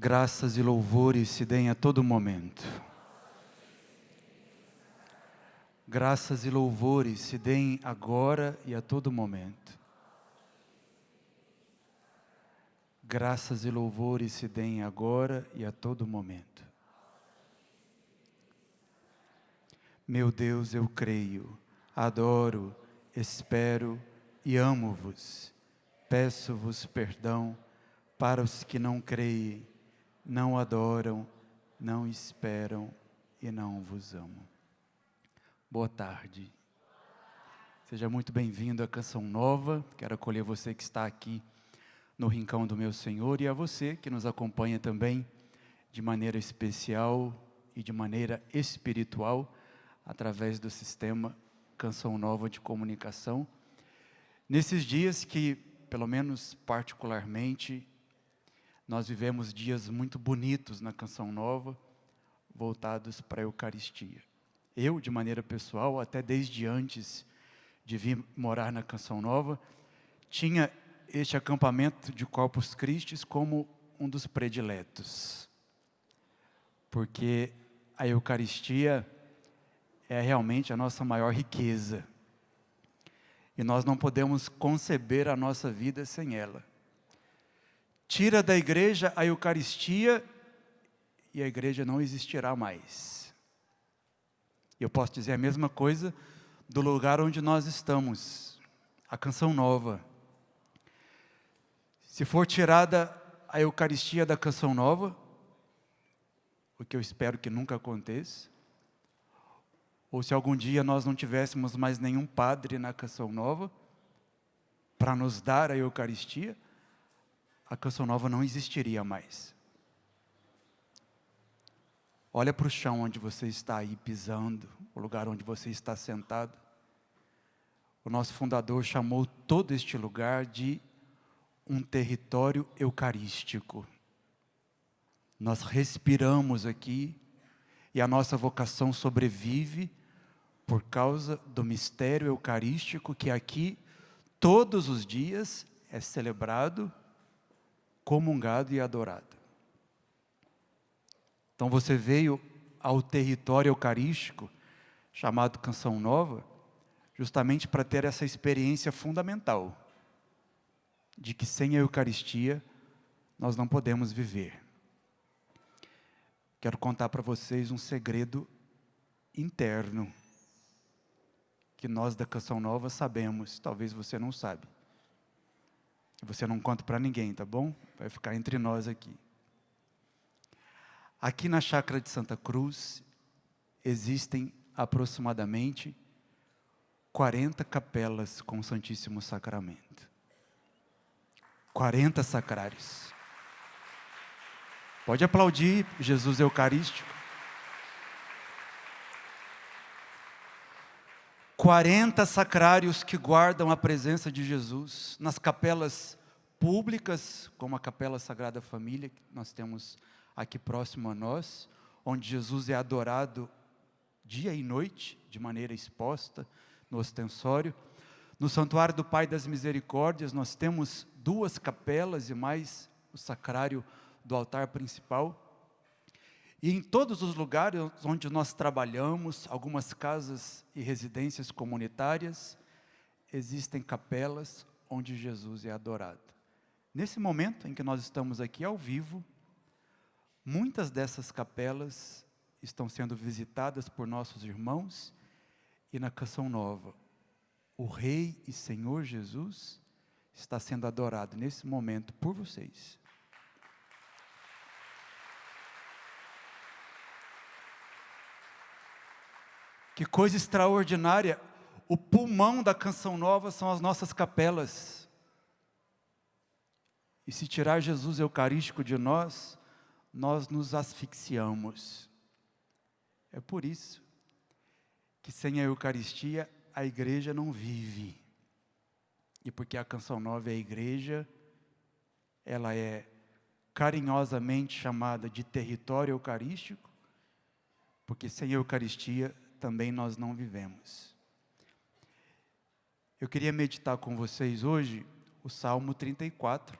graças e louvores se deem a todo momento. Graças e louvores se deem agora e a todo momento. Graças e louvores se deem agora e a todo momento. Meu Deus, eu creio, adoro, espero e amo-vos. Peço-vos perdão para os que não creem, não adoram, não esperam e não vos amam. Boa tarde. Seja muito bem-vindo à Canção Nova. Quero acolher você que está aqui no Rincão do Meu Senhor e a você que nos acompanha também de maneira especial e de maneira espiritual através do sistema Canção Nova de comunicação. Nesses dias que, pelo menos particularmente, nós vivemos dias muito bonitos na Canção Nova, voltados para a Eucaristia. Eu, de maneira pessoal, até desde antes de vir morar na Canção Nova, tinha este acampamento de Corpus Christi como um dos prediletos. Porque a Eucaristia é realmente a nossa maior riqueza. E nós não podemos conceber a nossa vida sem ela. Tira da igreja a Eucaristia e a igreja não existirá mais. Eu posso dizer a mesma coisa do lugar onde nós estamos, a Canção Nova. Se for tirada a Eucaristia da Canção Nova, o que eu espero que nunca aconteça, ou se algum dia nós não tivéssemos mais nenhum padre na Canção Nova para nos dar a Eucaristia, a Canção Nova não existiria mais. Olha para o chão onde você está aí pisando, o lugar onde você está sentado. O nosso fundador chamou todo este lugar de um território eucarístico. Nós respiramos aqui e a nossa vocação sobrevive por causa do mistério eucarístico que aqui todos os dias é celebrado, comungado e adorado. Então você veio ao território eucarístico, chamado Canção Nova, justamente para ter essa experiência fundamental, de que sem a Eucaristia nós não podemos viver. Quero contar para vocês um segredo interno, que nós da Canção Nova sabemos, talvez você não sabe. Você não conta para ninguém, tá bom? Vai ficar entre nós aqui. Aqui na Chácara de Santa Cruz, existem aproximadamente 40 capelas com o Santíssimo Sacramento. 40 sacrários. Pode aplaudir Jesus Eucarístico. 40 sacrários que guardam a presença de Jesus nas capelas públicas, como a Capela Sagrada Família, que nós temos aqui próximo a nós, onde Jesus é adorado dia e noite, de maneira exposta, no ostensório. No Santuário do Pai das Misericórdias, nós temos 2 capelas e mais o sacrário do altar principal. E em todos os lugares onde nós trabalhamos, algumas casas e residências comunitárias, existem capelas onde Jesus é adorado. Nesse momento em que nós estamos aqui ao vivo, muitas dessas capelas estão sendo visitadas por nossos irmãos e na Canção Nova, o Rei e Senhor Jesus está sendo adorado nesse momento por vocês. Que coisa extraordinária! O pulmão da Canção Nova são as nossas capelas. E se tirar Jesus Eucarístico de nós, nós nos asfixiamos. É por isso que sem a Eucaristia a igreja não vive. E porque a Canção Nova é a igreja, ela é carinhosamente chamada de território eucarístico, porque sem a Eucaristia também nós não vivemos. Eu queria meditar com vocês hoje o Salmo 34.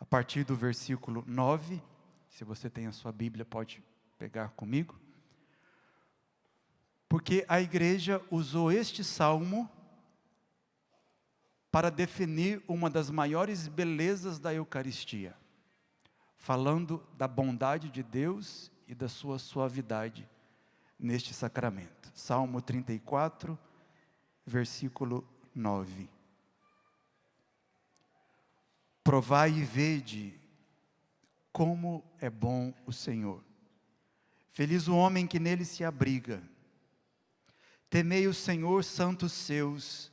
a partir do versículo 9, se você tem a sua Bíblia, pode pegar comigo. Porque a igreja usou este salmo para definir uma das maiores belezas da Eucaristia, falando da bondade de Deus e da sua suavidade neste sacramento. Salmo 34, versículo 9. Provai e vede como é bom o Senhor. Feliz o homem que nele se abriga. Temei o Senhor, santos seus,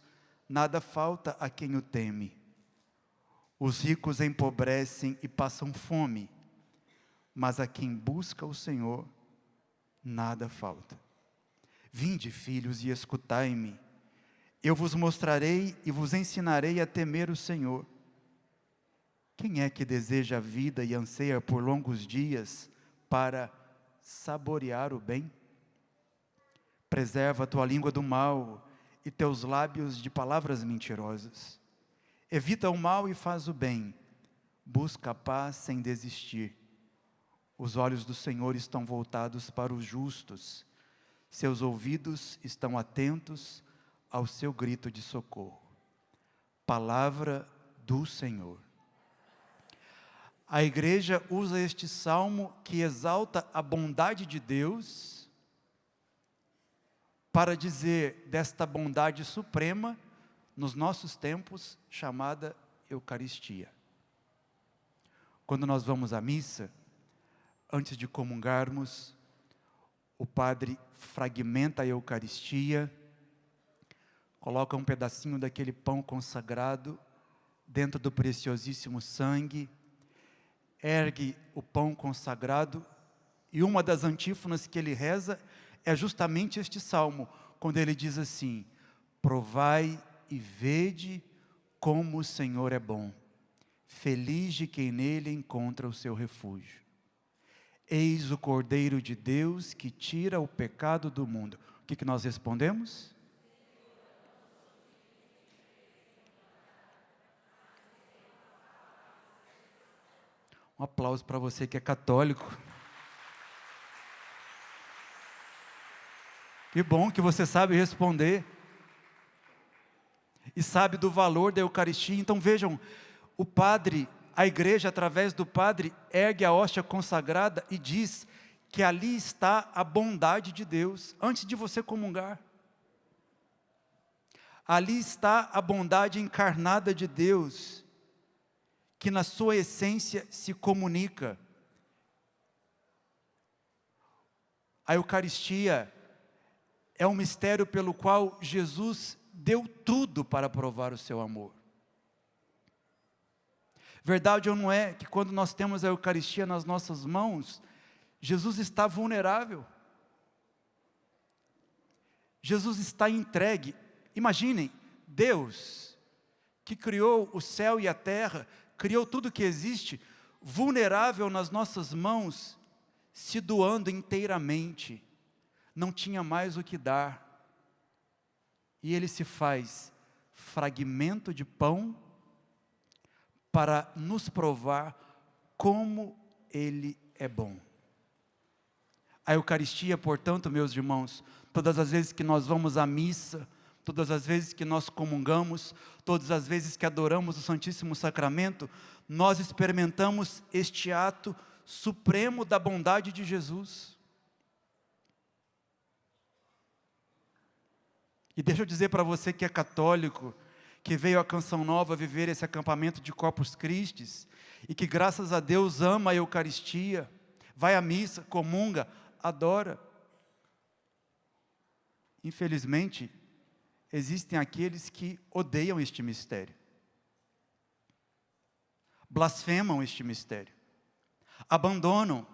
nada falta a quem o teme. Os ricos empobrecem e passam fome, mas a quem busca o Senhor, nada falta. Vinde, filhos, e escutai-me. Eu vos mostrarei e vos ensinarei a temer o Senhor. Quem é que deseja a vida e anseia por longos dias para saborear o bem? Preserva a tua língua do mal e teus lábios de palavras mentirosas. Evita o mal e faz o bem. Busca a paz sem desistir. Os olhos do Senhor estão voltados para os justos. Seus ouvidos estão atentos ao seu grito de socorro. Palavra do Senhor. A igreja usa este salmo que exalta a bondade de Deus para dizer desta bondade suprema nos nossos tempos, chamada Eucaristia. Quando nós vamos à missa, antes de comungarmos, o padre fragmenta a Eucaristia, coloca um pedacinho daquele pão consagrado dentro do preciosíssimo sangue, ergue o pão consagrado, e uma das antífonas que ele reza é justamente este salmo, quando ele diz assim: provai e vede como o Senhor é bom, feliz de quem nele encontra o seu refúgio. Eis o Cordeiro de Deus que tira o pecado do mundo. O que nós respondemos? Um aplauso para você que é católico. Que bom que você sabe responder. E sabe do valor da Eucaristia. Então vejam, o padre, a igreja através do padre, ergue a hóstia consagrada e diz que ali está a bondade de Deus, antes de você comungar. Ali está a bondade encarnada de Deus, que na sua essência se comunica. A Eucaristia é um mistério pelo qual Jesus deu tudo para provar o seu amor. Verdade ou não é que quando nós temos a Eucaristia nas nossas mãos, Jesus está vulnerável. Jesus está entregue. Imaginem, Deus, que criou o céu e a terra, criou tudo que existe, vulnerável nas nossas mãos, se doando inteiramente, não tinha mais o que dar, e Ele se faz fragmento de pão, para nos provar como Ele é bom. A Eucaristia, portanto, meus irmãos, todas as vezes que nós vamos à missa, todas as vezes que nós comungamos, todas as vezes que adoramos o Santíssimo Sacramento, nós experimentamos este ato supremo da bondade de Jesus. E deixa eu dizer para você que é católico, que veio à Canção Nova viver esse acampamento de Corpus Christi, e que graças a Deus ama a Eucaristia, vai à missa, comunga, adora. Infelizmente, existem aqueles que odeiam este mistério, blasfemam este mistério, abandonam,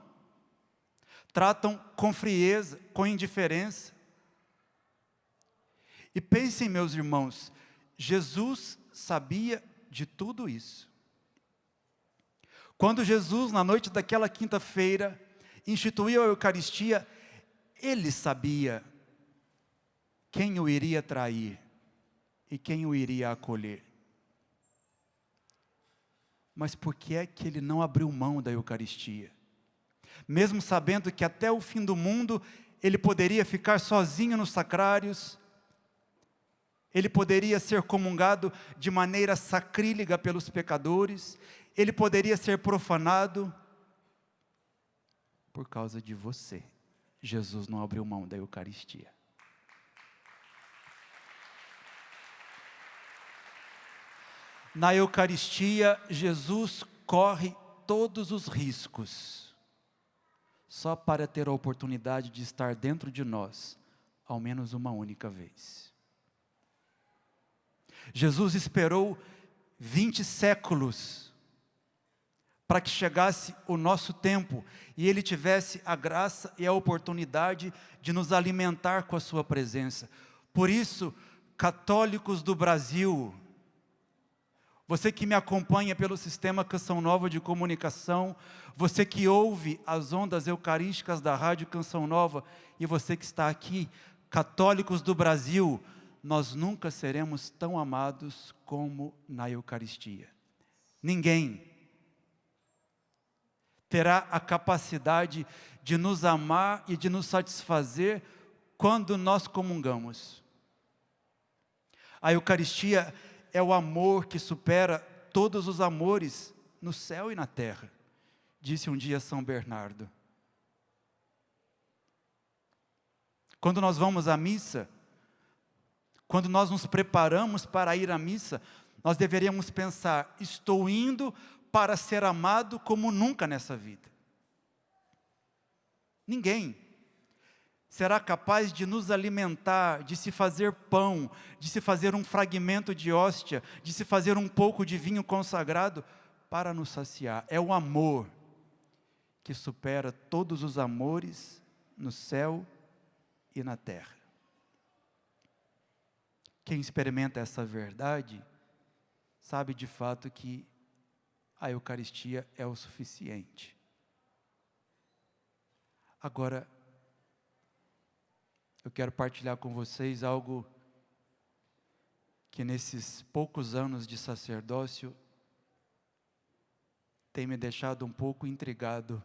tratam com frieza, com indiferença. E pensem, meus irmãos, Jesus sabia de tudo isso. Quando Jesus, na noite daquela quinta-feira, instituiu a Eucaristia, Ele sabia quem o iria trair e quem o iria acolher. Mas por que é que ele não abriu mão da Eucaristia? Mesmo sabendo que até o fim do mundo, ele poderia ficar sozinho nos sacrários, ele poderia ser comungado de maneira sacrílega pelos pecadores, ele poderia ser profanado. Por causa de você, Jesus não abriu mão da Eucaristia. Na Eucaristia, Jesus corre todos os riscos, só para ter a oportunidade de estar dentro de nós, ao menos uma única vez. Jesus esperou 20 séculos, para que chegasse o nosso tempo, e Ele tivesse a graça e a oportunidade de nos alimentar com a sua presença. Por isso, católicos do Brasil, você que me acompanha pelo sistema Canção Nova de comunicação, você que ouve as ondas eucarísticas da Rádio Canção Nova, e você que está aqui, católicos do Brasil, nós nunca seremos tão amados como na Eucaristia. Ninguém terá a capacidade de nos amar e de nos satisfazer quando nós comungamos. A Eucaristia é o amor que supera todos os amores no céu e na terra, disse um dia São Bernardo. Quando nós vamos à missa, quando nós nos preparamos para ir à missa, nós deveríamos pensar: estou indo para ser amado como nunca nessa vida. Ninguém será capaz de nos alimentar, de se fazer pão, de se fazer um fragmento de hóstia, de se fazer um pouco de vinho consagrado para nos saciar. É o amor que supera todos os amores no céu e na terra. Quem experimenta essa verdade, sabe de fato que a Eucaristia é o suficiente. Agora, eu quero partilhar com vocês algo que nesses poucos anos de sacerdócio tem me deixado um pouco intrigado.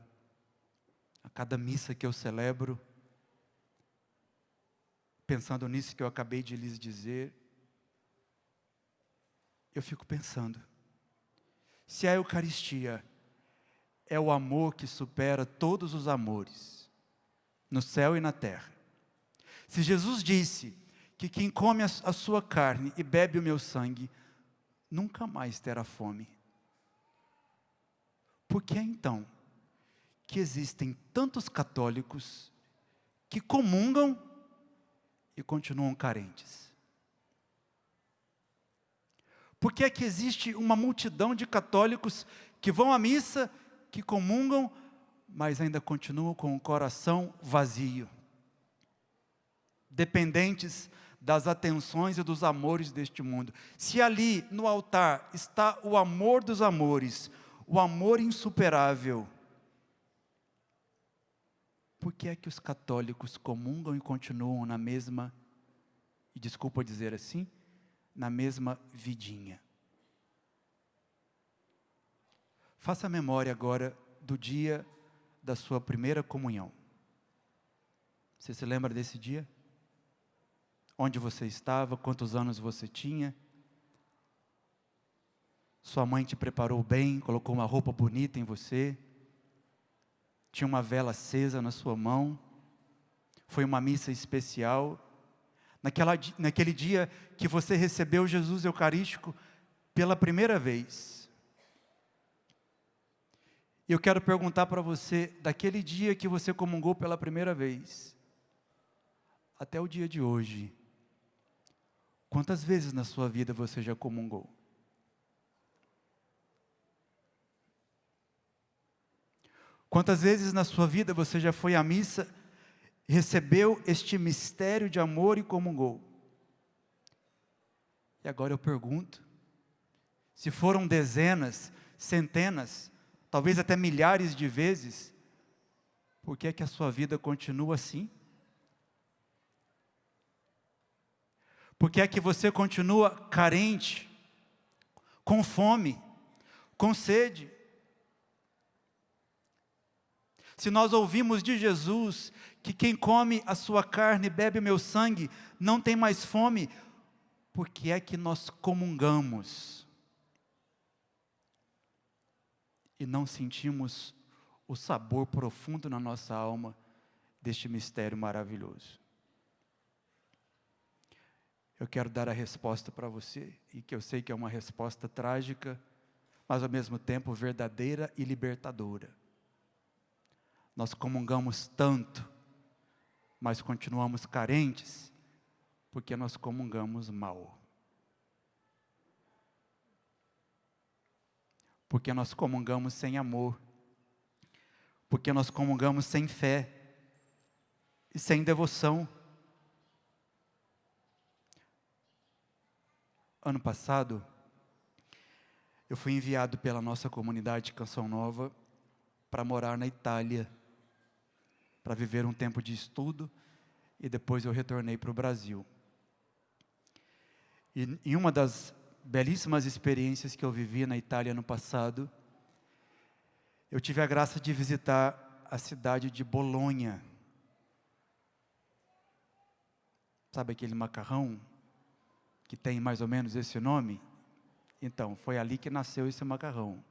A cada missa que eu celebro, pensando nisso que eu acabei de lhes dizer, eu fico pensando: se a Eucaristia é o amor que supera todos os amores, no céu e na terra, se Jesus disse que quem come a sua carne e bebe o meu sangue, nunca mais terá fome, por que então que existem tantos católicos que comungam e continuam carentes? Por que é que existe uma multidão de católicos que vão à missa, que comungam, mas ainda continuam com o coração vazio, dependentes das atenções e dos amores deste mundo? Se ali no altar está o amor dos amores, o amor insuperável, por que é que os católicos comungam e continuam na mesma, e desculpa dizer assim, na mesma vidinha? Faça memória agora do dia da sua primeira comunhão. Você se lembra desse dia? Onde você estava? Quantos anos você tinha? Sua mãe te preparou bem, colocou uma roupa bonita em você, tinha uma vela acesa na sua mão, foi uma missa especial. Naquele dia que você recebeu Jesus Eucarístico pela primeira vez. E eu quero perguntar para você, daquele dia que você comungou pela primeira vez, até o dia de hoje, quantas vezes na sua vida você já comungou? Quantas vezes na sua vida você já foi à missa, recebeu este mistério de amor e comungou? E agora eu pergunto, se foram dezenas, centenas, talvez até milhares de vezes, por que é que a sua vida continua assim? Por que é que você continua carente, com fome, com sede. Se nós ouvimos de Jesus que quem come a sua carne e bebe o meu sangue não tem mais fome, por que é que nós comungamos e não sentimos o sabor profundo na nossa alma deste mistério maravilhoso? Eu quero dar a resposta para você, e que eu sei que é uma resposta trágica, mas ao mesmo tempo verdadeira e libertadora. Nós comungamos tanto, mas continuamos carentes, porque nós comungamos mal. Porque nós comungamos sem amor. Porque nós comungamos sem fé e sem devoção. Ano passado, eu fui enviado pela nossa comunidade Canção Nova para morar na Itália, para viver um tempo de estudo, e depois eu retornei para o Brasil. E em uma das belíssimas experiências que eu vivi na Itália no passado, eu tive a graça de visitar a cidade de Bolonha. Sabe aquele macarrão que tem mais ou menos esse nome? Então, foi ali que nasceu esse macarrão.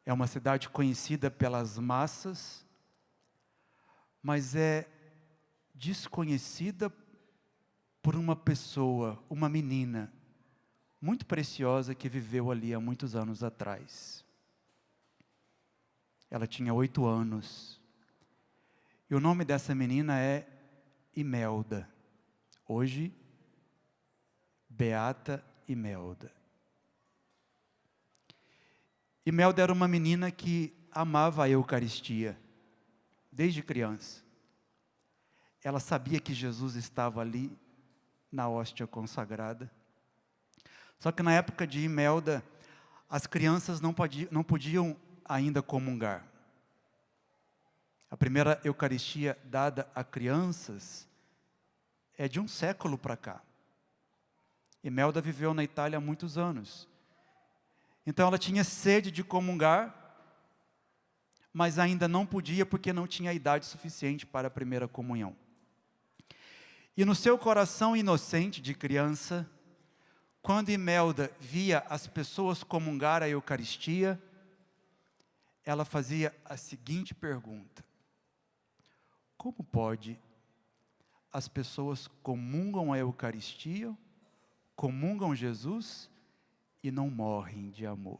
É uma cidade conhecida pelas massas, mas é desconhecida por uma pessoa, uma menina, muito preciosa que viveu ali há muitos anos atrás. Ela tinha 8 anos. E o nome dessa menina é Imelda. Hoje, Beata Imelda. Imelda era uma menina que amava a Eucaristia, desde criança. Ela sabia que Jesus estava ali, na hóstia consagrada. Só que na época de Imelda, as crianças não podiam ainda comungar. A primeira Eucaristia dada a crianças é de um século para cá. Imelda viveu na Itália há muitos anos. Então ela tinha sede de comungar, mas ainda não podia porque não tinha idade suficiente para a primeira comunhão. E no seu coração inocente de criança, quando Imelda via as pessoas comungar a Eucaristia, ela fazia a seguinte pergunta: como pode as pessoas comungam a Eucaristia, comungam Jesus e não morrem de amor?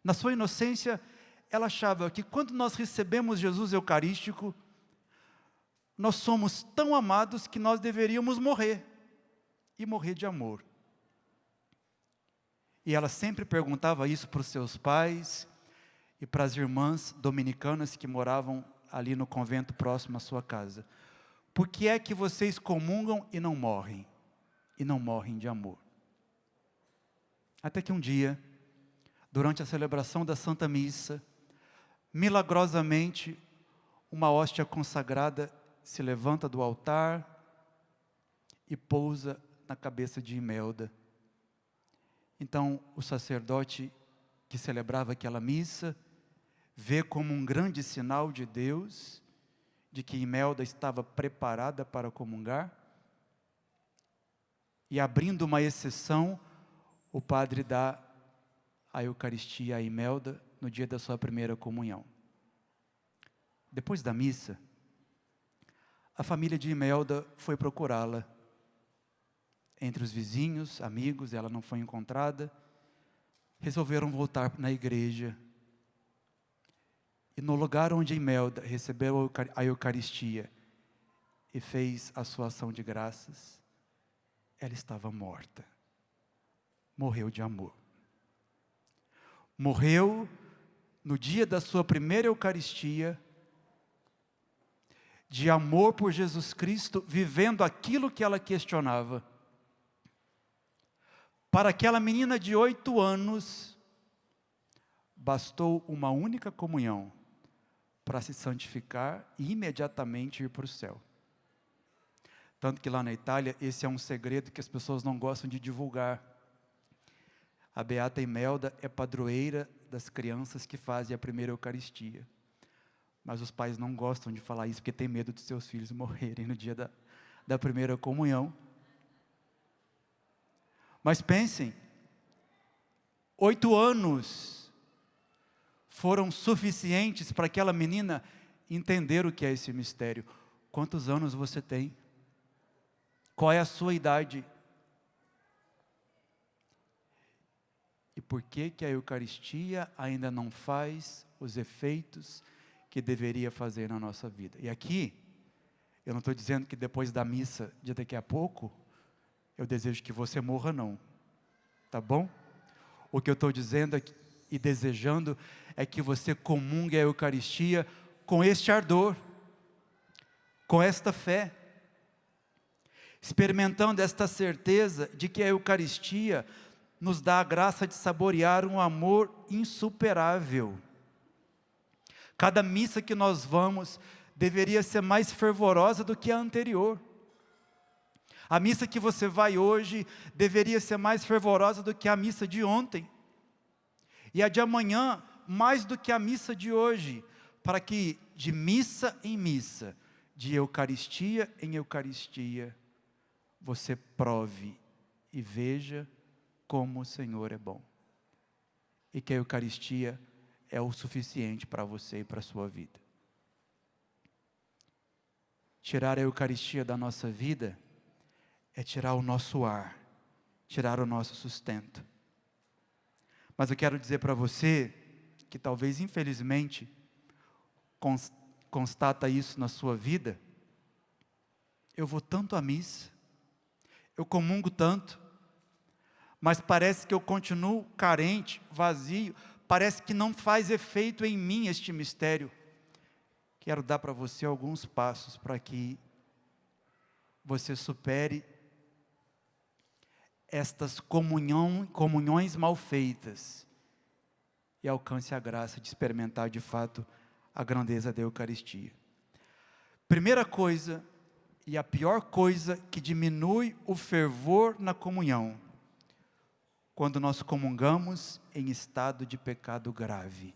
Na sua inocência, ela achava que quando nós recebemos Jesus Eucarístico, nós somos tão amados que nós deveríamos morrer, e morrer de amor. E ela sempre perguntava isso para os seus pais e para as irmãs dominicanas que moravam ali no convento próximo à sua casa: por que é que vocês comungam e não morrem? E não morrem de amor. Até que um dia, durante a celebração da Santa Missa, milagrosamente, uma hóstia consagrada se levanta do altar e pousa na cabeça de Imelda. Então, o sacerdote que celebrava aquela missa vê como um grande sinal de Deus, de que Imelda estava preparada para comungar, e abrindo uma exceção, o padre dá a Eucaristia a Imelda no dia da sua primeira comunhão. Depois da missa, a família de Imelda foi procurá-la. Entre os vizinhos, amigos, ela não foi encontrada. Resolveram voltar na igreja. E no lugar onde Imelda recebeu a Eucaristia e fez a sua ação de graças, ela estava morta. Morreu de amor. Morreu no dia da sua primeira Eucaristia, de amor por Jesus Cristo, vivendo aquilo que ela questionava. Para aquela menina de 8 anos, bastou uma única comunhão para se santificar e imediatamente ir para o céu. Tanto que lá na Itália, esse é um segredo que as pessoas não gostam de divulgar. A Beata Imelda é padroeira das crianças que fazem a primeira Eucaristia. Mas os pais não gostam de falar isso, porque tem medo de seus filhos morrerem no dia da primeira comunhão. Mas pensem, 8 anos foram suficientes para aquela menina entender o que é esse mistério. Quantos anos você tem? Qual é a sua idade? E por que que a Eucaristia ainda não faz os efeitos que deveria fazer na nossa vida? E aqui, eu não estou dizendo que depois da missa de daqui a pouco, eu desejo que você morra, não. Tá bom? O que eu estou dizendo e desejando é que você comungue a Eucaristia com este ardor, com esta fé, experimentando esta certeza de que a Eucaristia nos dá a graça de saborear um amor insuperável. Cada missa que nós vamos deveria ser mais fervorosa do que a anterior. A missa que você vai hoje deveria ser mais fervorosa do que a missa de ontem. E a de amanhã, mais do que a missa de hoje, para que de missa em missa, de Eucaristia em Eucaristia, você prove e veja como o Senhor é bom. E que a Eucaristia é o suficiente para você e para a sua vida. Tirar a Eucaristia da nossa vida é tirar o nosso ar, tirar o nosso sustento. Mas eu quero dizer para você, que talvez infelizmente constata isso na sua vida, eu vou tanto à missa, eu comungo tanto, mas parece que eu continuo carente, vazio, parece que não faz efeito em mim este mistério. Quero dar para você alguns passos para que você supere estas comunhões mal feitas e alcance a graça de experimentar de fato a grandeza da Eucaristia. Primeira coisa, e a pior coisa que diminui o fervor na comunhão, quando nós comungamos em estado de pecado grave.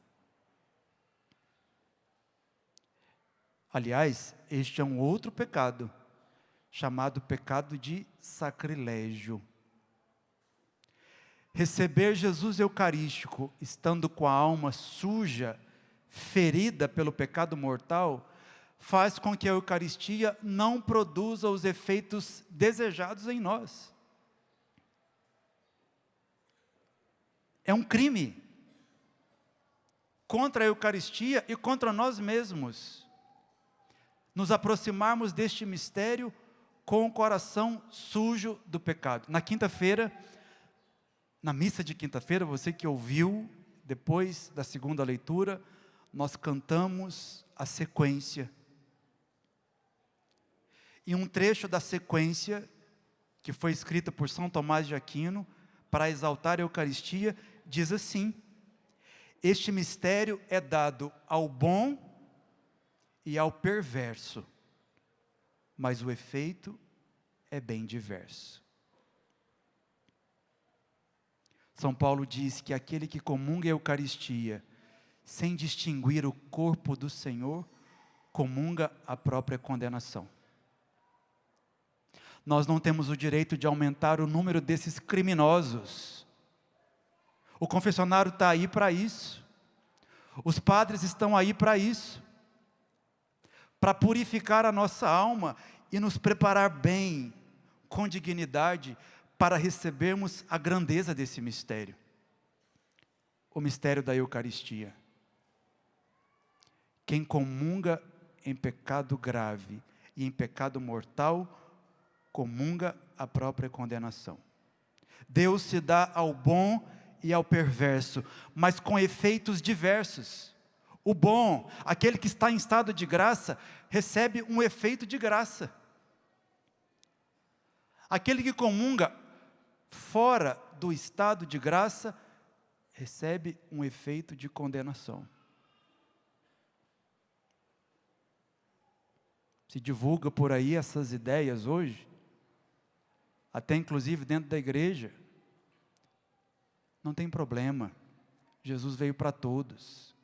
Aliás, este é um outro pecado, chamado pecado de sacrilégio. Receber Jesus Eucarístico, estando com a alma suja, ferida pelo pecado mortal, faz com que a Eucaristia não produza os efeitos desejados em nós. É um crime contra a Eucaristia e contra nós mesmos, nos aproximarmos deste mistério com o coração sujo do pecado. Na quinta-feira, na missa de quinta-feira, você que ouviu, depois da segunda leitura, nós cantamos a sequência. E um trecho da sequência, que foi escrita por São Tomás de Aquino, para exaltar a Eucaristia, diz assim: este mistério é dado ao bom e ao perverso, mas o efeito é bem diverso. São Paulo diz que aquele que comunga a Eucaristia, sem distinguir o corpo do Senhor, comunga a própria condenação. Nós não temos o direito de aumentar o número desses criminosos. O confessionário está aí para isso. Os padres estão aí para isso. Para purificar a nossa alma e nos preparar bem, com dignidade, para recebermos a grandeza desse mistério. O mistério da Eucaristia. Quem comunga em pecado grave e em pecado mortal, comunga a própria condenação. Deus se dá ao bom e ao perverso, mas com efeitos diversos. O bom, aquele que está em estado de graça, recebe um efeito de graça. Aquele que comunga fora do estado de graça, recebe um efeito de condenação. Se divulga por aí essas ideias hoje, até inclusive dentro da igreja. Não tem problema, Jesus veio para todos.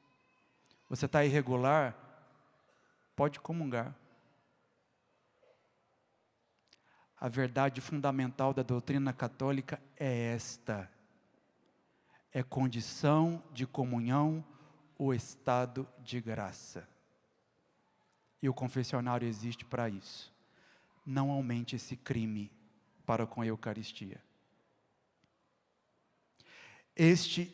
Você está irregular, pode comungar. A verdade fundamental da doutrina católica é esta: é condição de comunhão o estado de graça. E o confessionário existe para isso. Não aumente esse crime para com a Eucaristia. Este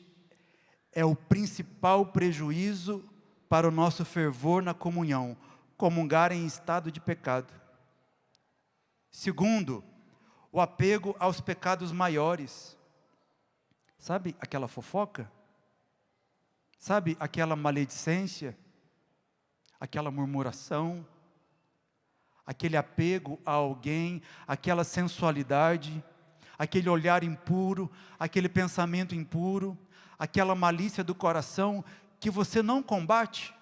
é o principal prejuízo para o nosso fervor na comunhão: comungar em estado de pecado. Segundo, o apego aos pecados maiores. Sabe aquela fofoca? Sabe aquela maledicência? Aquela murmuração? Aquele apego a alguém, aquela sensualidade, aquele olhar impuro, aquele pensamento impuro, aquela malícia do coração que você não combate.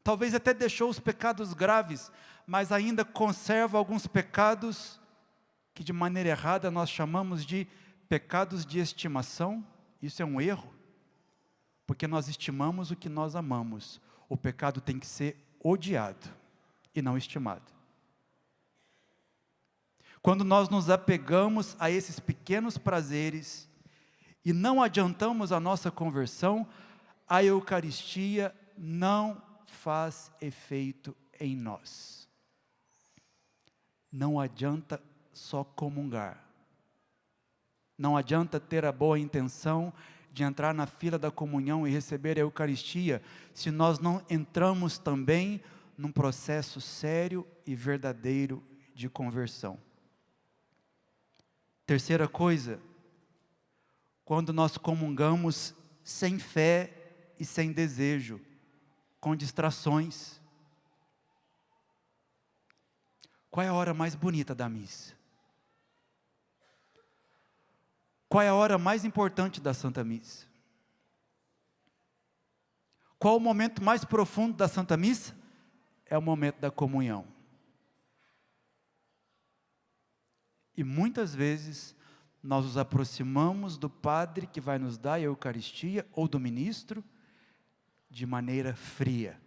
Talvez até deixou os pecados graves, mas ainda conserva alguns pecados que de maneira errada nós chamamos de pecados de estimação. Isso é um erro, porque nós estimamos o que nós amamos. O pecado tem que ser odiado e não estimado. Quando nós nos apegamos a esses pequenos prazeres e não adiantamos a nossa conversão, a Eucaristia não faz efeito em nós. Não adianta só comungar. Não adianta ter a boa intenção de entrar na fila da comunhão e receber a Eucaristia, se nós não entramos também num processo sério e verdadeiro de conversão. Terceira coisa, quando nós comungamos sem fé e sem desejo, com distrações. Qual é a hora mais bonita da missa? Qual é a hora mais importante da Santa Missa? Qual o momento mais profundo da Santa Missa? É o momento da comunhão. E muitas vezes nós nos aproximamos do padre que vai nos dar a Eucaristia, ou do ministro, de maneira fria,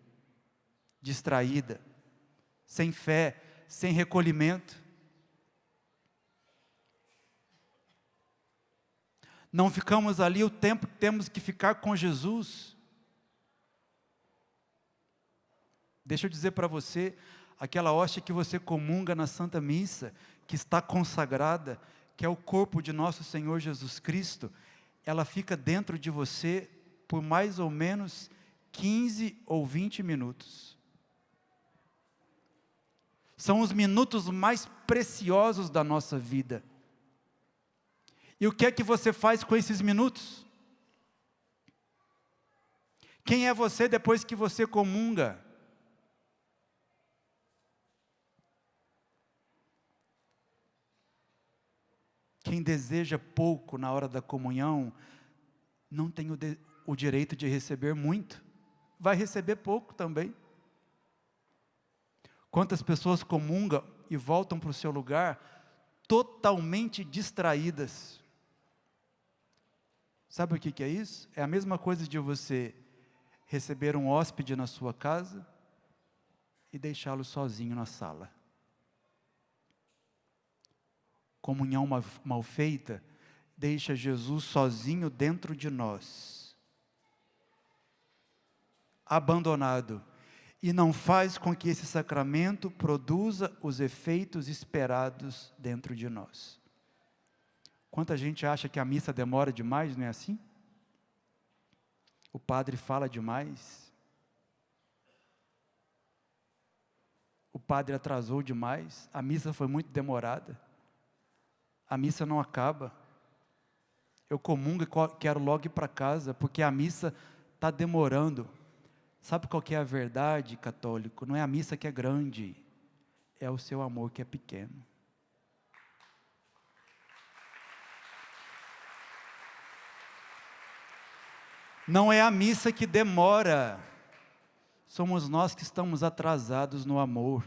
distraída, sem fé, sem recolhimento. Não ficamos ali o tempo que temos que ficar com Jesus. Deixa eu dizer para você, aquela hóstia que você comunga na Santa Missa, que está consagrada, que é o corpo de nosso Senhor Jesus Cristo, ela fica dentro de você por mais ou menos 15 ou 20 minutos. São os minutos mais preciosos da nossa vida. E o que é que você faz com esses minutos? Quem é você depois que você comunga? Quem deseja pouco na hora da comunhão, não tem o direito de receber muito. Vai receber pouco também. Quantas pessoas comungam e voltam para o seu lugar totalmente distraídas? Sabe o que é isso? É a mesma coisa de você receber um hóspede na sua casa e deixá-lo sozinho na sala. Comunhão mal feita deixa Jesus sozinho dentro de nós, abandonado, e não faz com que esse sacramento produza os efeitos esperados dentro de nós. Quanta gente acha que a missa demora demais, não é assim? O padre fala demais. O padre atrasou demais. A missa foi muito demorada. A missa não acaba. Eu comungo e quero logo ir para casa, porque a missa está demorando. Sabe qual que é a verdade, católico? Não é a missa que é grande, é o seu amor que é pequeno. Não é a missa que demora, somos nós que estamos atrasados no amor.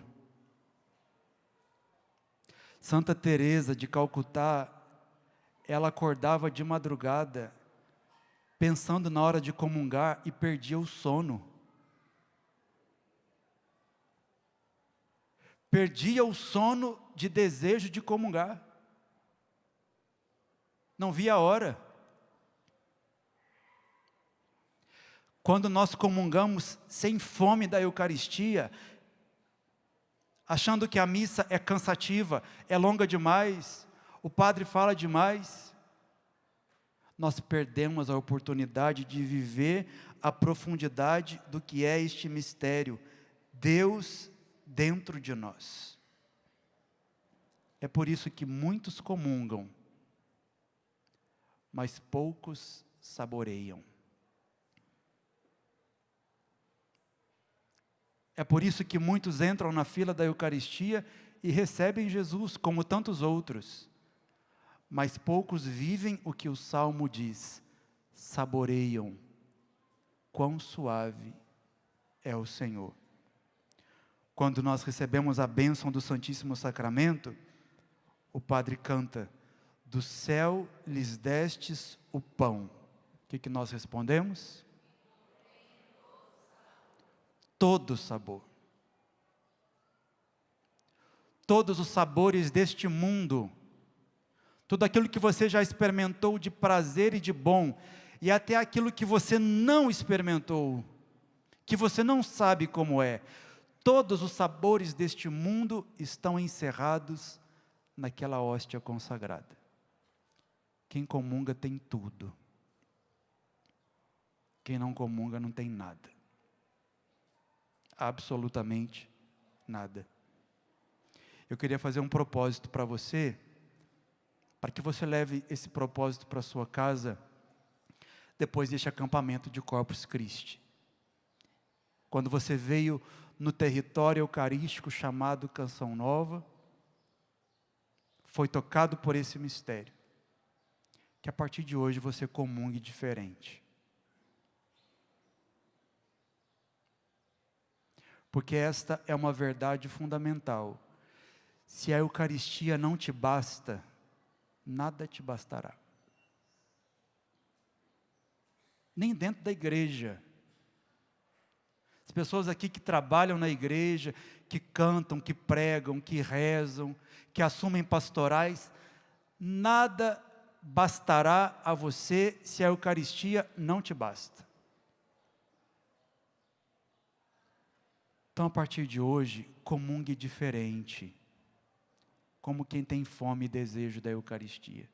Santa Teresa de Calcutá, ela acordava de madrugada, pensando na hora de comungar e perdia o sono. Perdia o sono de desejo de comungar. Não via a hora. Quando nós comungamos sem fome da Eucaristia, achando que a missa é cansativa, é longa demais, o padre fala demais, nós perdemos a oportunidade de viver a profundidade do que é este mistério, Deus dentro de nós. É por isso que muitos comungam, mas poucos saboreiam. É por isso que muitos entram na fila da Eucaristia e recebem Jesus, como tantos outros. Mas poucos vivem o que o Salmo diz, saboreiam. Quão suave é o Senhor. Quando nós recebemos a bênção do Santíssimo Sacramento, o padre canta, do céu lhes destes o pão. O que nós respondemos? Todo sabor. Todos os sabores deste mundo, tudo aquilo que você já experimentou de prazer e de bom, e até aquilo que você não experimentou, que você não sabe como é, todos os sabores deste mundo estão encerrados naquela hóstia consagrada. Quem comunga tem tudo. Quem não comunga não tem nada. Absolutamente nada. Eu queria fazer um propósito para você, para que você leve esse propósito para a sua casa, depois deste acampamento de Corpus Christi. Quando você veio no território eucarístico chamado Canção Nova, foi tocado por esse mistério, que a partir de hoje você comungue diferente. Porque esta é uma verdade fundamental. Se a Eucaristia não te basta, nada te bastará. Nem dentro da igreja. As pessoas aqui que trabalham na igreja, que cantam, que pregam, que rezam, que assumem pastorais, nada bastará a você se a Eucaristia não te basta. Então, a partir de hoje, comungue diferente, como quem tem fome e desejo da Eucaristia.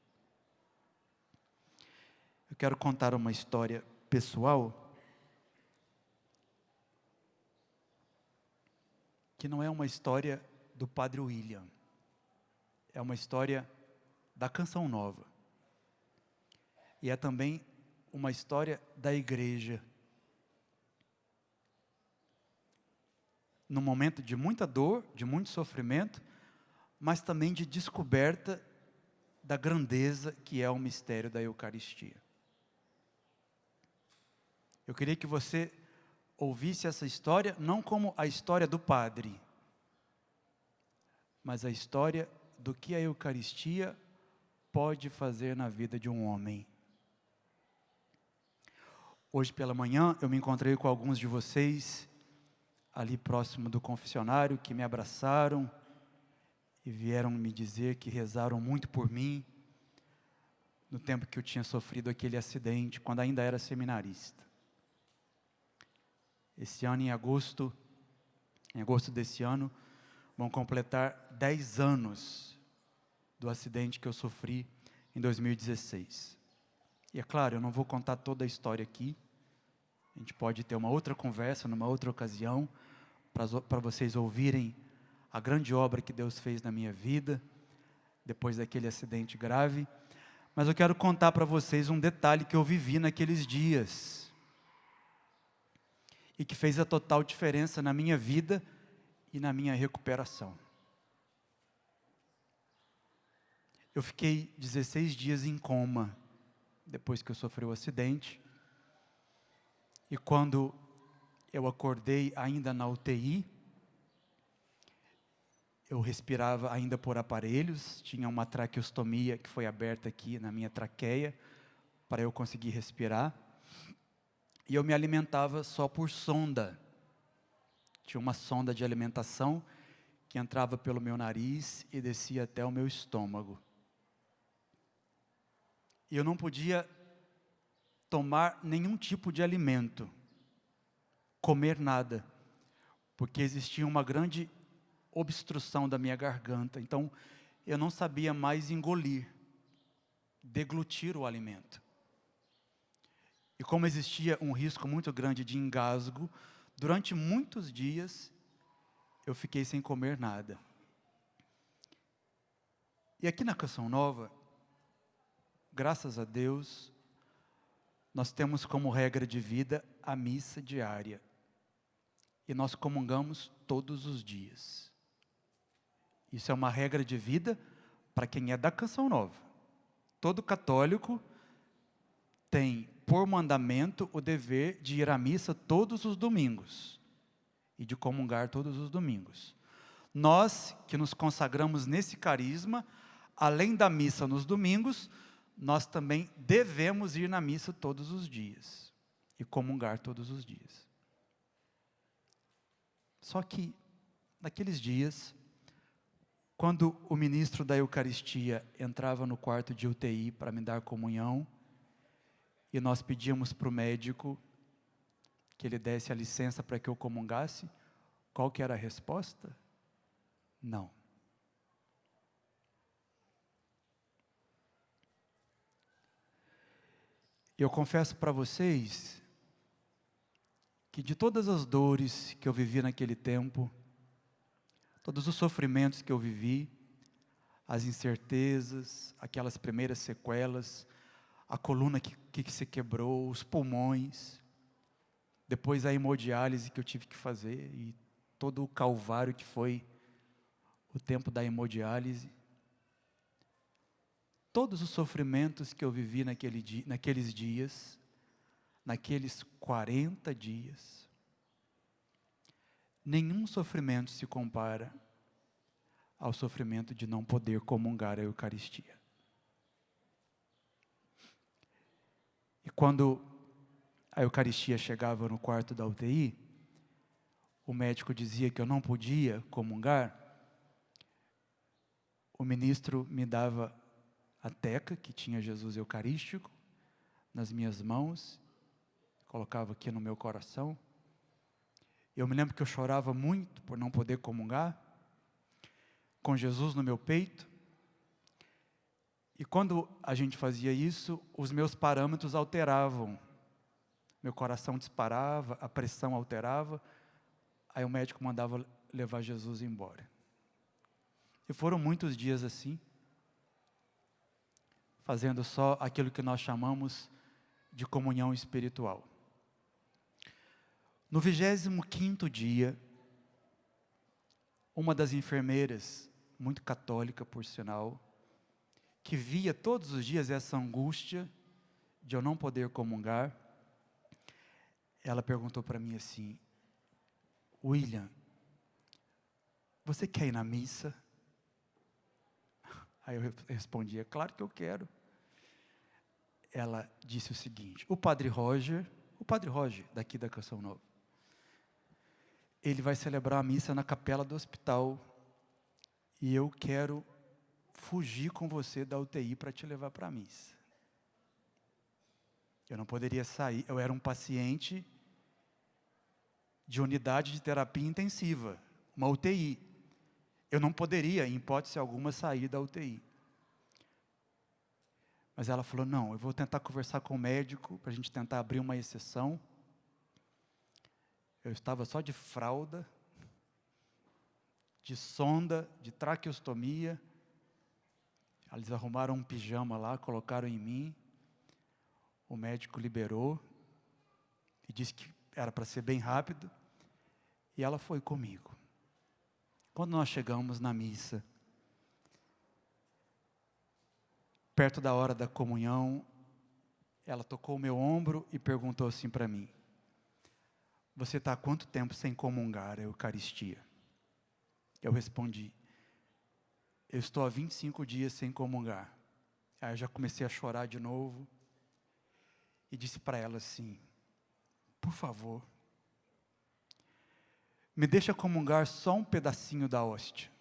Eu quero contar uma história pessoal, que não é uma história do Padre William, é uma história da Canção Nova, e é também uma história da igreja. Num momento de muita dor, de muito sofrimento, mas também de descoberta da grandeza que é o mistério da Eucaristia. Eu queria que você ouvisse essa história, não como a história do padre, mas a história do que a Eucaristia pode fazer na vida de um homem. Hoje pela manhã eu me encontrei com alguns de vocês, ali próximo do confessionário, que me abraçaram e vieram me dizer que rezaram muito por mim, no tempo que eu tinha sofrido aquele acidente, quando ainda era seminarista. Esse ano, em agosto desse ano, vão completar 10 anos do acidente que eu sofri em 2016. E é claro, eu não vou contar toda a história aqui, a gente pode ter uma outra conversa, numa outra ocasião, para vocês ouvirem a grande obra que Deus fez na minha vida, depois daquele acidente grave. Mas eu quero contar para vocês um detalhe que eu vivi naqueles dias, e que fez a total diferença na minha vida e na minha recuperação. Eu fiquei 16 dias em coma, depois que eu sofri o acidente, e quando eu acordei ainda na UTI, eu respirava ainda por aparelhos, tinha uma traqueostomia que foi aberta aqui na minha traqueia, para eu conseguir respirar, e eu me alimentava só por sonda. Tinha uma sonda de alimentação que entrava pelo meu nariz e descia até o meu estômago. E eu não podia tomar nenhum tipo de alimento, comer nada, porque existia uma grande obstrução da minha garganta. Então, eu não sabia mais engolir, deglutir o alimento. E como existia um risco muito grande de engasgo, durante muitos dias, eu fiquei sem comer nada. E aqui na Canção Nova, graças a Deus, nós temos como regra de vida a missa diária. E nós comungamos todos os dias. Isso é uma regra de vida para quem é da Canção Nova. Todo católico tem, por mandamento, o dever de ir à missa todos os domingos. E de comungar todos os domingos. Nós, que nos consagramos nesse carisma, além da missa nos domingos, nós também devemos ir na missa todos os dias. E comungar todos os dias. Só que, naqueles dias, quando o ministro da Eucaristia entrava no quarto de UTI para me dar comunhão, e nós pedíamos para o médico que ele desse a licença para que eu comungasse, qual que era a resposta? Não. Eu confesso para vocês que de todas as dores que eu vivi naquele tempo, todos os sofrimentos que eu vivi, as incertezas, aquelas primeiras sequelas, a coluna que se quebrou, os pulmões, depois a hemodiálise que eu tive que fazer e todo o calvário que foi o tempo da hemodiálise. Todos os sofrimentos que eu vivi naqueles dias, naqueles 40 dias, nenhum sofrimento se compara ao sofrimento de não poder comungar a Eucaristia. E quando a Eucaristia chegava no quarto da UTI, o médico dizia que eu não podia comungar, o ministro me dava a teca, que tinha Jesus Eucarístico, nas minhas mãos, colocava aqui no meu coração. Eu me lembro que eu chorava muito por não poder comungar, com Jesus no meu peito. E quando a gente fazia isso, os meus parâmetros alteravam. Meu coração disparava, a pressão alterava. Aí o médico mandava levar Jesus embora. E foram muitos dias assim, fazendo só aquilo que nós chamamos de comunhão espiritual. No 25º dia, uma das enfermeiras, muito católica por sinal, que via todos os dias essa angústia de eu não poder comungar, ela perguntou para mim assim: William, você quer ir na missa? Aí eu respondi: claro que eu quero. Ela disse o seguinte: o Padre Roger daqui da Canção Nova, ele vai celebrar a missa na capela do hospital, e eu quero fugir com você da UTI para te levar para a missa. Eu não poderia sair, eu era um paciente de unidade de terapia intensiva, uma UTI. Eu não poderia, em hipótese alguma, sair da UTI. Mas ela falou: não, eu vou tentar conversar com o médico, para a gente tentar abrir uma exceção. Eu estava só de fralda, de sonda, de traqueostomia. Eles arrumaram um pijama lá, colocaram em mim. O médico liberou e disse que era para ser bem rápido. E ela foi comigo. Quando nós chegamos na missa, perto da hora da comunhão, ela tocou o meu ombro e perguntou assim para mim: você está há quanto tempo sem comungar a Eucaristia? Eu respondi, eu estou há 25 dias sem comungar. Aí eu já comecei a chorar de novo. E disse para ela assim, por favor, me deixa comungar só um pedacinho da hóstia.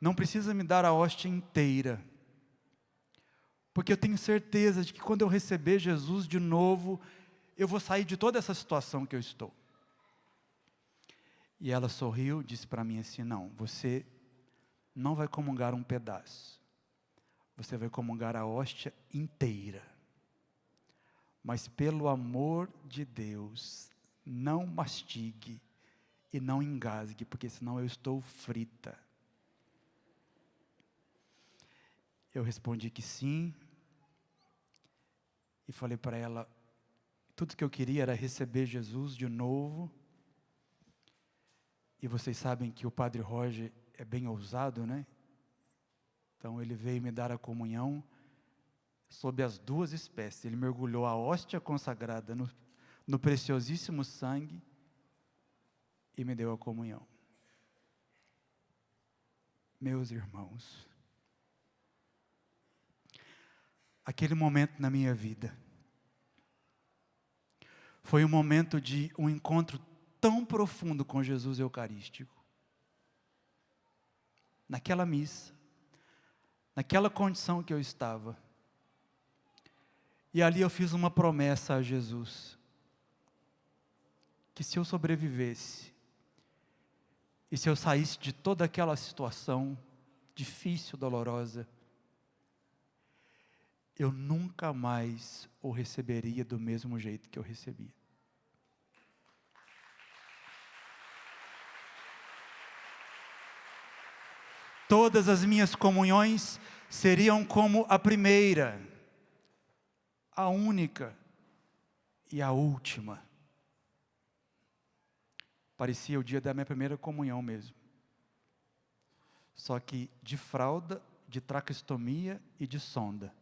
Não precisa me dar a hóstia inteira. Porque eu tenho certeza de que quando eu receber Jesus de novo, eu vou sair de toda essa situação que eu estou. E ela sorriu, disse para mim assim, não, você não vai comungar um pedaço. Você vai comungar a hóstia inteira. Mas pelo amor de Deus, não mastigue e não engasgue, porque senão eu estou frita. Eu respondi que sim, e falei para ela, tudo que eu queria era receber Jesus de novo, e vocês sabem que o Padre Roger é bem ousado, né? Então ele veio me dar a comunhão sob as duas espécies, ele mergulhou a hóstia consagrada no preciosíssimo sangue, e me deu a comunhão. Meus irmãos, aquele momento na minha vida, foi um momento de um encontro tão profundo com Jesus Eucarístico. Naquela missa, naquela condição que eu estava. E ali eu fiz uma promessa a Jesus, que se eu sobrevivesse, e se eu saísse de toda aquela situação difícil, dolorosa, eu nunca mais o receberia do mesmo jeito que eu recebia. Todas as minhas comunhões seriam como a primeira, a única e a última. Parecia o dia da minha primeira comunhão mesmo. Só que de fralda, de traqueostomia e de sonda.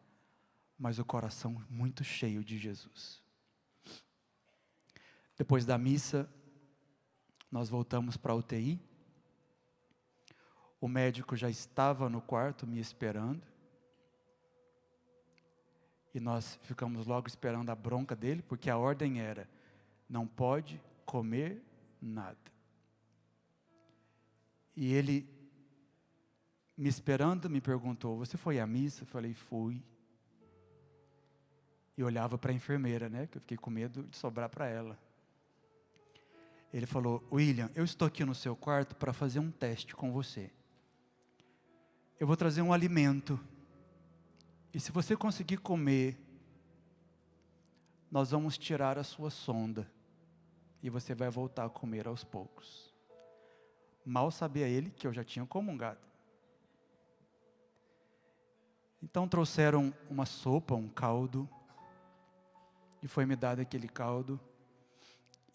Mas o coração muito cheio de Jesus. Depois da missa, nós voltamos para a UTI. O médico já estava no quarto me esperando. E nós ficamos logo esperando a bronca dele, porque a ordem era, não pode comer nada. E ele, me esperando, me perguntou, você foi à missa? Eu falei, fui. E olhava para a enfermeira, né, que eu fiquei com medo de sobrar para ela. Ele falou, William, eu estou aqui no seu quarto para fazer um teste com você. Eu vou trazer um alimento. E se você conseguir comer, nós vamos tirar a sua sonda. E você vai voltar a comer aos poucos. Mal sabia ele que eu já tinha comungado. Então trouxeram uma sopa, um caldo. E foi me dado aquele caldo.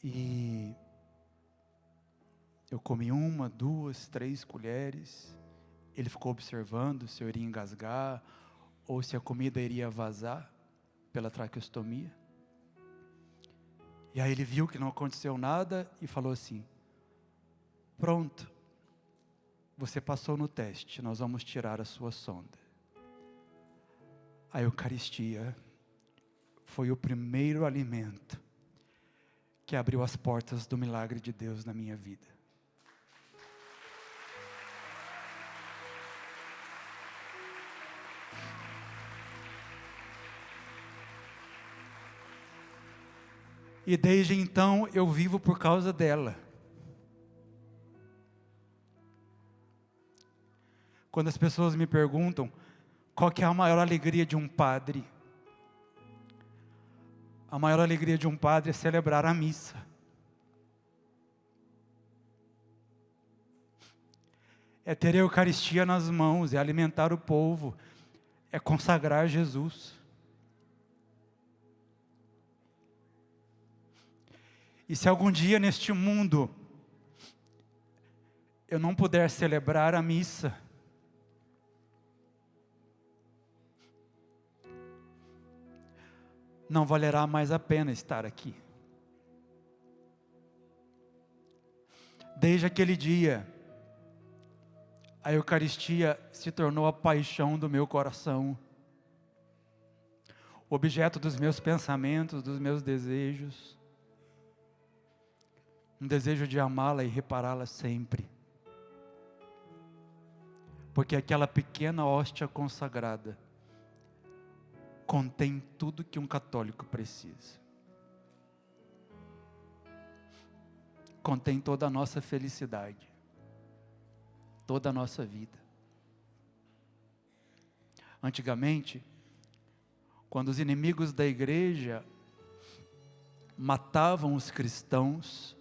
E eu comi 1, 2, 3 colheres. Ele ficou observando se eu iria engasgar ou se a comida iria vazar pela traqueostomia. E aí ele viu que não aconteceu nada e falou assim, pronto, você passou no teste, nós vamos tirar a sua sonda. A Eucaristia foi o primeiro alimento que abriu as portas do milagre de Deus na minha vida. E desde então eu vivo por causa dela. Quando as pessoas me perguntam qual que é a maior alegria de um padre, a maior alegria de um padre é celebrar a missa. É ter a Eucaristia nas mãos, é alimentar o povo, é consagrar Jesus. E se algum dia neste mundo eu não puder celebrar a missa, não valerá mais a pena estar aqui. Desde aquele dia, a Eucaristia se tornou a paixão do meu coração, o objeto dos meus pensamentos, dos meus desejos, um desejo de amá-la e repará-la sempre, porque aquela pequena hóstia consagrada contém tudo que um católico precisa, contém toda a nossa felicidade, toda a nossa vida. Antigamente, quando os inimigos da igreja matavam os cristãos,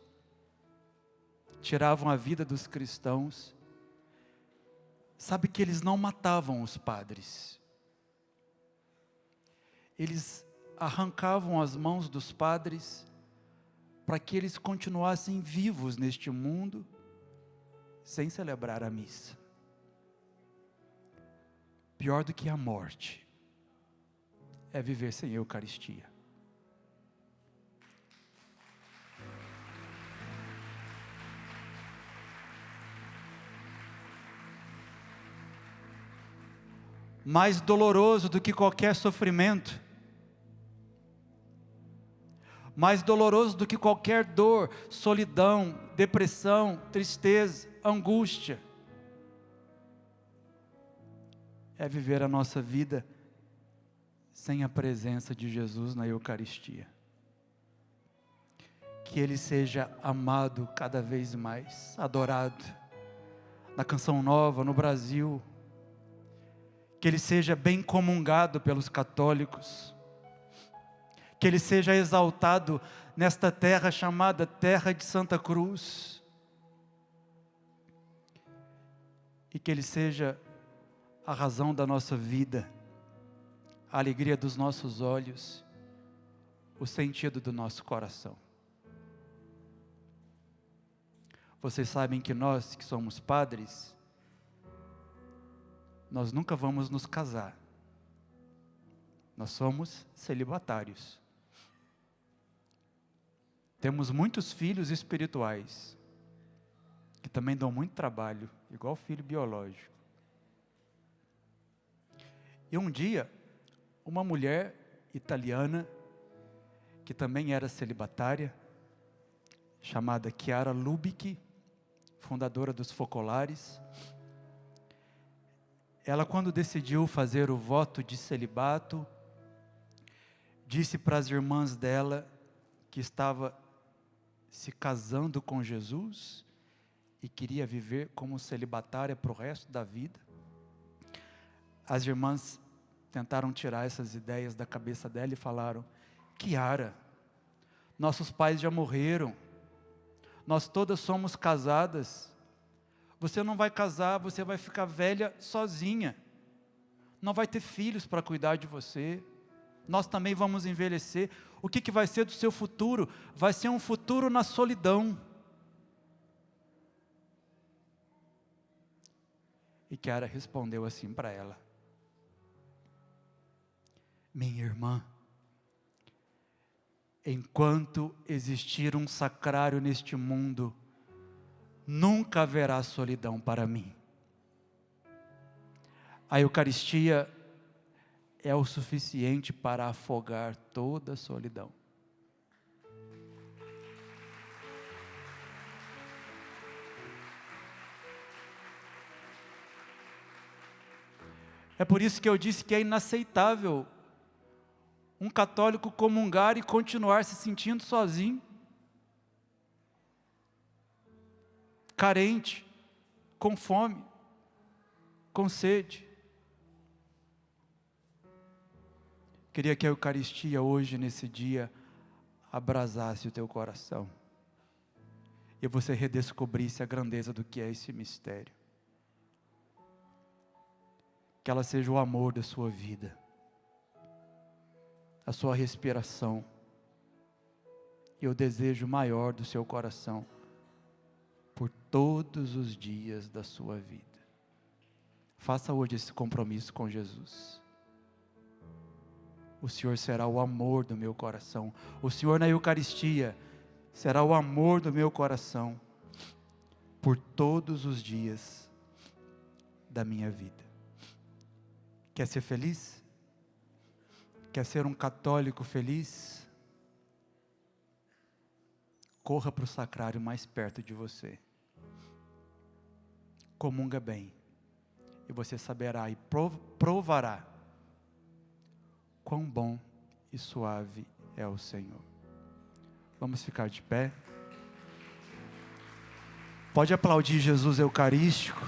tiravam a vida dos cristãos, sabe que eles não matavam os padres. Eles arrancavam as mãos dos padres para que eles continuassem vivos neste mundo, sem celebrar a missa. Pior do que a morte é viver sem Eucaristia. Mais doloroso do que qualquer sofrimento, mais doloroso do que qualquer dor, solidão, depressão, tristeza, angústia, é viver a nossa vida sem a presença de Jesus na Eucaristia. Que Ele seja amado cada vez mais, adorado, na Canção Nova, no Brasil, que Ele seja bem comungado pelos católicos, que Ele seja exaltado nesta terra chamada Terra de Santa Cruz, e que Ele seja a razão da nossa vida, a alegria dos nossos olhos, o sentido do nosso coração. Vocês sabem que nós que somos padres, nós nunca vamos nos casar. Nós somos celibatários. Temos muitos filhos espirituais, que também dão muito trabalho, igual filho biológico. E um dia, uma mulher italiana, que também era celibatária, chamada Chiara Lubich, fundadora dos Focolares, ela, quando decidiu fazer o voto de celibato, disse para as irmãs dela que estava se casando com Jesus e queria viver como celibatária para o resto da vida. As irmãs tentaram tirar essas ideias da cabeça dela e falaram: Chiara, nossos pais já morreram, nós todas somos casadas, você não vai casar, você vai ficar velha sozinha, não vai ter filhos para cuidar de você, nós também vamos envelhecer, o que vai ser do seu futuro? Vai ser um futuro na solidão. E Chiara respondeu assim para ela: minha irmã, enquanto existir um sacrário neste mundo, nunca haverá solidão para mim. A Eucaristia é o suficiente para afogar toda a solidão. É por isso que eu disse que é inaceitável um católico comungar e continuar se sentindo sozinho, carente, com fome, com sede. Queria que a Eucaristia hoje, nesse dia, abrasasse o teu coração e você redescobrisse a grandeza do que é esse mistério. Que ela seja o amor da sua vida, a sua respiração e o desejo maior do seu coração por todos os dias da sua vida. Faça hoje esse compromisso com Jesus. O Senhor será o amor do meu coração. O Senhor na Eucaristia será o amor do meu coração. por todos os dias da minha vida. Quer ser feliz? Quer ser um católico feliz? Corra para o sacrário mais perto de você. Comunga bem. E você saberá e provará quão bom e suave é o Senhor. Vamos ficar de pé. Pode aplaudir Jesus Eucarístico,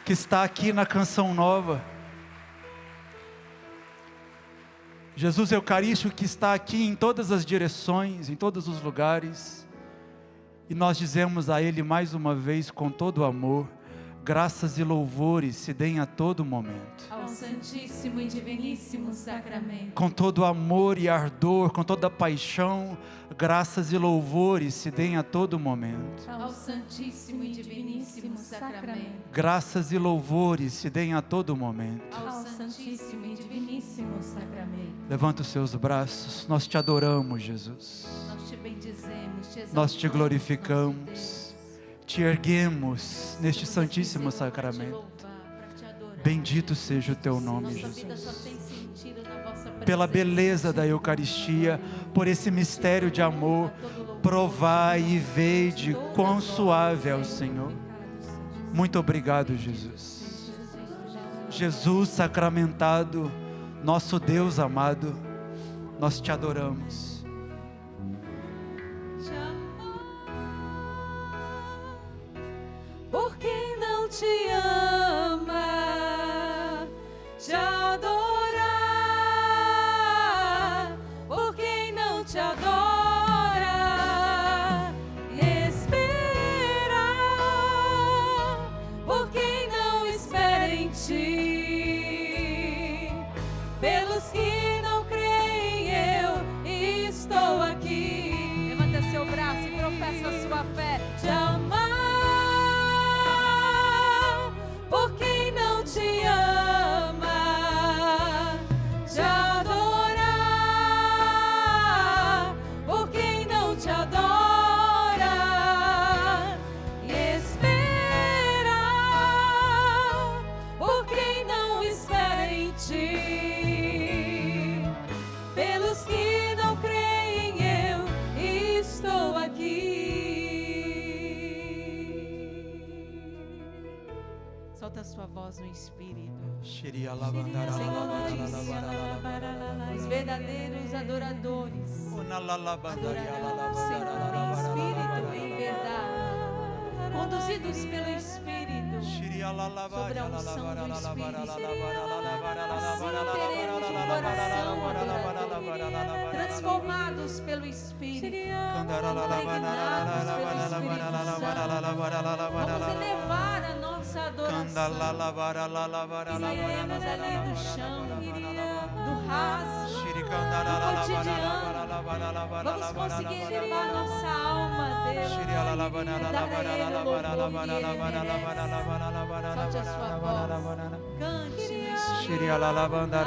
que está aqui na Canção Nova. Jesus Eucarístico que está aqui em todas as direções, em todos os lugares. E nós dizemos a Ele mais uma vez com todo o amor: graças e louvores se deem a todo momento. Ao Santíssimo e Diviníssimo Sacramento. Com todo amor e ardor, com toda paixão, graças e louvores se deem a todo momento. Ao Santíssimo e Diviníssimo Sacramento. Graças e louvores se deem a todo momento. Ao Santíssimo e Diviníssimo Sacramento. Levanta os seus braços, nós te adoramos, Jesus. Nós te bendizemos, te exaltamos, Nós te glorificamos, te erguemos neste Santíssimo Sacramento. Bendito seja o teu nome, Jesus. Pela beleza da Eucaristia, por esse mistério de amor, provai e vede quão suave é o Senhor. Muito obrigado, Jesus. Jesus sacramentado, nosso Deus amado, nós te adoramos. Por quem não te ama, te adorar. Por quem não te adora, esperar. Por quem não espera em ti, pelos que não creem, eu estou aqui. Levanta seu braço e professa a sua fé. Te amar. Solta a sua voz no Espírito. Senhor, os verdadeiros adoradores adorarão o Senhor em Espírito e em verdade, conduzidos pelo Espírito, sobre a unção do Espírito. Assim teremos um coração adorador, transformados pelo Espírito, impregnados pelo Espírito Santo. Vamos elevar a nossa adoração. Sairemos ali do chão, do raso, do cotidiano. Vamos conseguir elevar nossa alma a Deus, dar a Ele o louvor que Ele merece. Solte a sua voz, cante no Espírito,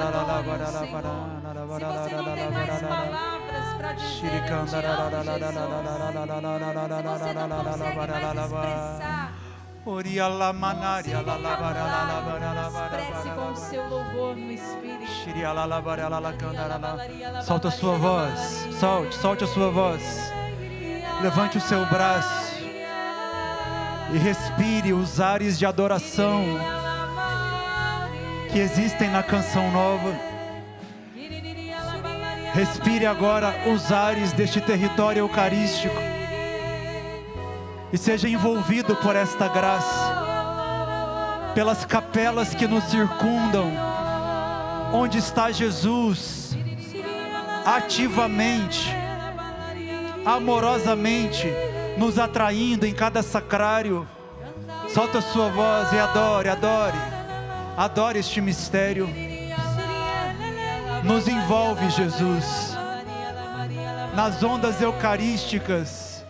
adore o Senhor. Se você não tem mais palavras para dizer, eu te amo, Jesus. Se você não consegue mais expressar, expresse com o seu louvor no Espírito. Solta a sua voz, solte a sua voz. Levante o seu braço e respire os ares de adoração que existem na Canção Nova. Respire agora os ares deste território eucarístico e seja envolvido por esta graça, pelas capelas que nos circundam, onde está Jesus, ativamente, amorosamente, nos atraindo em cada sacrário. Solta a sua voz e adore, adore, adore este mistério. Nos envolve, Jesus, nas ondas eucarísticas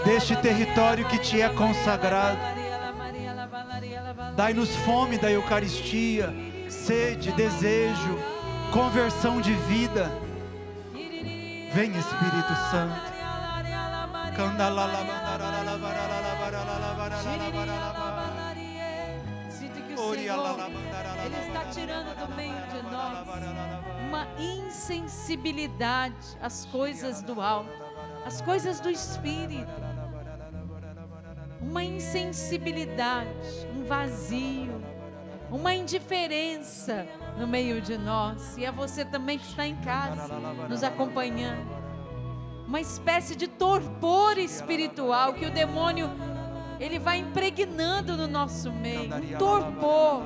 deste território que te é consagrado. Dai-nos fome da Eucaristia, sede, desejo, conversão de vida. Vem, Espírito Santo, Sinto que o Senhor, Ele está tirando do meio de nós uma insensibilidade às coisas do alto, às coisas do Espírito. Uma insensibilidade, um vazio, uma indiferença no meio de nós. E é você também que está em casa, nos acompanhando. Uma espécie de torpor espiritual que o demônio, ele vai impregnando no nosso meio. Um torpor,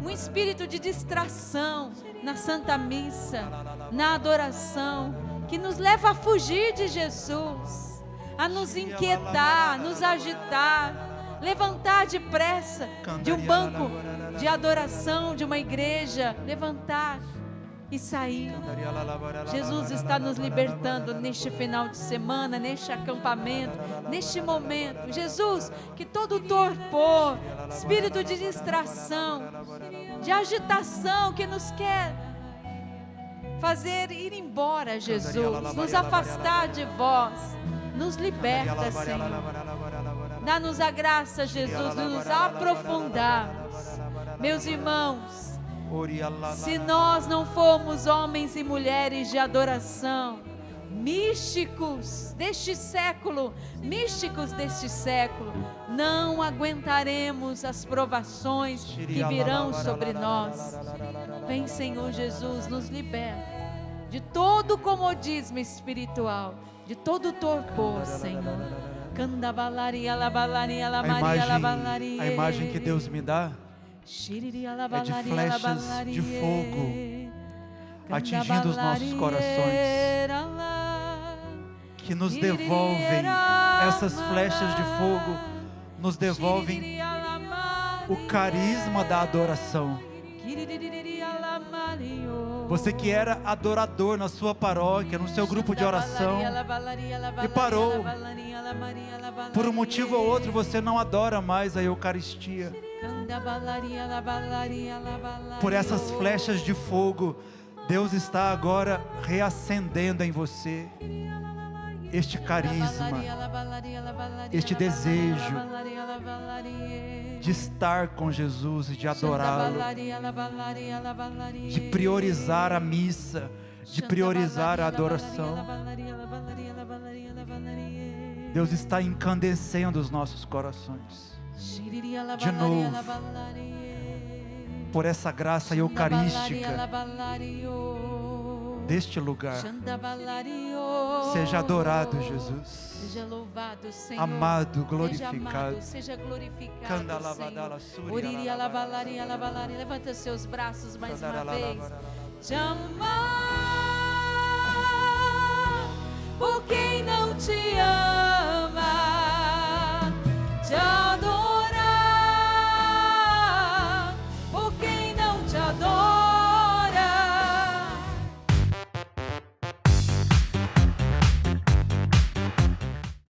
um espírito de distração na Santa Missa, na adoração, que nos leva a fugir de Jesus, a nos inquietar, nos agitar, levantar depressa de um banco de adoração, de uma igreja, levantar e sair. Jesus está nos libertando neste final de semana, neste acampamento, neste momento. Jesus, que todo torpor, espírito de distração, de agitação que nos quer fazer ir embora, Jesus, nos afastar de vós, nos liberta, Senhor. Dá-nos a graça, Jesus, de nos aprofundarmos. Meus irmãos, se nós não formos homens e mulheres de adoração, místicos deste século, não aguentaremos as provações que virão sobre nós. Vem, Senhor Jesus, nos liberta de todo comodismo espiritual, de todo torpor, Senhor. A imagem que Deus me dá é de flechas de fogo atingindo os nossos corações, que nos devolvem, essas flechas de fogo nos devolvem o carisma da adoração. Você que era adorador na sua paróquia, no seu grupo de oração, e parou, por um motivo ou outro você não adora mais a Eucaristia. Por essas flechas de fogo, Deus está agora reacendendo em você este carisma, este desejo de estar com Jesus e de adorá-lo, de priorizar a missa, de priorizar a adoração. Deus está incandescendo os nossos corações de novo, por essa graça eucarística deste lugar. Seja adorado, Jesus. Seja louvado, Senhor. Amado, glorificado. Seja amado, seja glorificado, Senhor. Levanta seus braços mais uma vez. Te amar, porque